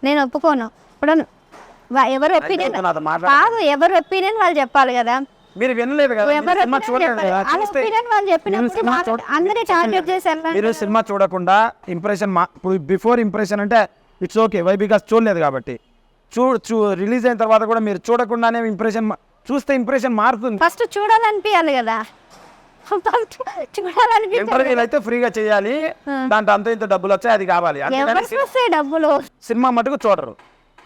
నేను ఒప్పుకోను. ఇప్పుడు ఎవరు ఒపీనియన్ కాదు, ఎవరు ఒపీనియన్ వాళ్ళు చెప్పాలి కదా. మీరు వినలేదు కదా, సినిమా చూడలేదు కదా. అందరినీ టార్గెట్ చేశారు. మీరు సినిమా చూడకుండా ఇంప్రెషన్ బిఫోర్ ఇంప్రెషన్ అంటే ఇట్స్ ఓకే, వై బికాస్ చూడలేదు కాబట్టి. రిలీజ్ అయిన తర్వాత కూడా మీరు చూడకుండానే ఇంప్రెషన్ చూస్తే ఇంప్రెషన్ మారుతుంది. ఫస్ట్ చూడాలనిపించాలి కదా, ఇంటర్వ్యూలు అయితే ఫ్రీగా చేయాలి, దాంట్లో అంత ఇంత డబ్బులు వచ్చాయి, అది కావాలి. డబ్బులు సినిమా మటుకు చూడరు,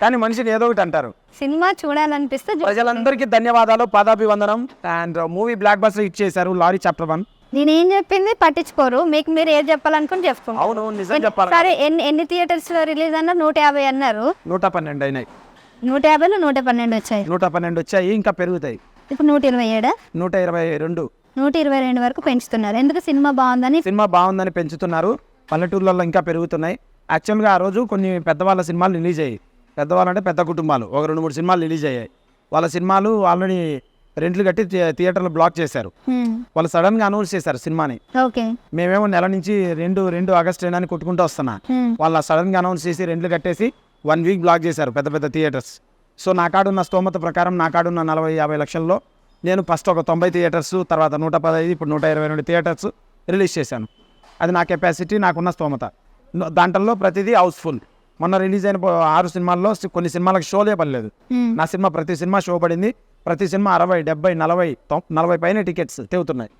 కానీ మనిషిని ఏదో ఒకటి అంటారు. సినిమా చూడాలనిపిస్తే ప్రజలందరికీ ధన్యవాదాలు, పాదాభివందనం. And movie block buster hit చేశారు, లారీ చాప్టర్ 1. నేనేం చెప్పింది పట్టించుకోరు, మీకు మీరు ఏది చెప్పాలనుకుని చెప్పుకోండి. అవును, నిజం చెప్పాలి. సరే, ఎన్ని థియేటర్స్ లో రిలీజ్ అన్నారు? 150 అన్నారు. 112 అయినాయి. 150లో 112 వచ్చాయి. 112 వచ్చాయి, ఇంకా పెరుగుతాయి. ఇప్పుడు 127, 122, 122 వరకు పెంచుతున్నారు. ఎందుకు? సినిమా బాగుందని పెంచుతున్నారు. పల్లెటూర్లలో ఇంకా పెరుగుతున్నాయి. యాక్చువల్గా ఆ రోజు కొన్ని పెద్దవాళ్ళ సినిమాలు రిలీజ్ అయ్యాయి. పెద్దవాళ్ళు అంటే పెద్ద కుటుంబాలు, ఒక 2-3 సినిమాలు రిలీజ్ అయ్యాయి. వాళ్ళ సినిమాలు ఆల్రెడీ రెంట్లు కట్టి థియేటర్లు బ్లాక్ చేశారు. వాళ్ళు సడన్ గా అనౌన్స్ చేశారు సినిమాని. మేమేమో నెల నుంచి 2 ఆగస్టు అని కొట్టుకుంటూ వస్తున్నా. వాళ్ళు సడన్ గా అనౌన్స్ చేసి రెంట్లు కట్టేసి 1 వీక్ బ్లాక్ చేశారు పెద్ద పెద్ద థియేటర్స్. సో నా కాడున్న స్తోమత ప్రకారం, నా కాడున్న 40-50 లక్షల్లో నేను ఫస్ట్ ఒక 90 థియేటర్స్, తర్వాత 115, ఇప్పుడు 122 థియేటర్స్ రిలీజ్ చేశాను. అది నా కెపాసిటీ, నాకున్న స్తోమత. దాంట్లో ప్రతిదీ హౌస్ఫుల్. మొన్న రిలీజ్ అయిన 6 సినిమాల్లో కొన్ని సినిమాలకు షోలే పడలేదు. నా సినిమా ప్రతి సినిమా షో పడింది. ప్రతి సినిమా 60, 70, 40 పైన టికెట్స్ తెగుతున్నాయి.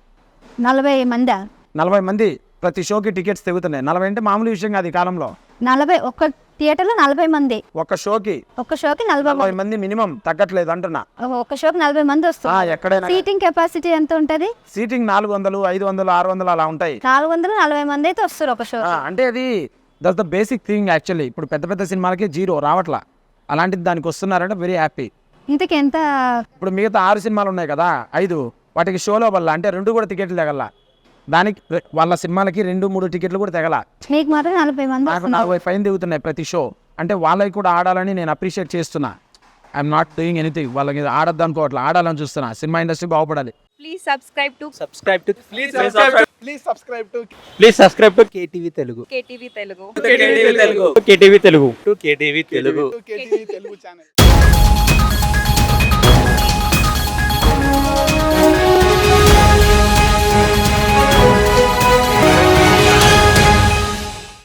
40 మంది ప్రతి షోకి టికెట్స్ తెగుతున్నాయి. 40 అంటే మామూలు విషయం కాదు ఈ కాలంలో. 40 ఒక్క థియేటర్లో 40 మంది, ఒక్క షోకి 40 మంది మినిమం, తగ్గట్లేదు అంటున్నా. ఒక్క షోకి 40 మంది వస్తారు. ఎక్కడైనా సీటింగ్ కెపాసిటీ ఎంత ఉంటది? సీటింగ్ 400, 500, 600 అలా ఉంటాయి. 440 మంది అయితే వస్తారు ఒక షో. అంటే అది that's the basic thing actually. ఇప్పుడు పెద్ద పెద్ద సినిమాలకి 0 రావట్లా, అలాంటిది దానికి వస్తున్నారంటే వెరీ హ్యాపీ. ఇంతకి ఎంత? ఇప్పుడు మిగతా 6 సినిమాలు ఉన్నాయి కదా, 5 వాటికి షోలో వల్ల అంటే 2 కూడా టికెట్లు తెగల. దానికి వాళ్ళ సినిమాలకి 2-3 టికెట్లు కూడా తెగల. మీకు మాత్రం 40 మంది, నాకు 40 పైన దిగుతున్నాయి ప్రతి షో. అంటే వాళ్ళకి కూడా ఆడాలని నేను అప్రిషియేట్ చేస్తున్నా. I'm not doing anything. వాళ్ళకి ఆడద్దు అనుకోవట్లా, ఆడాలని చూస్తున్నా. సినిమా ఇండస్ట్రీ బాగుపడాలి. Please subscribe to KTV Telugu. KTV Telugu channel.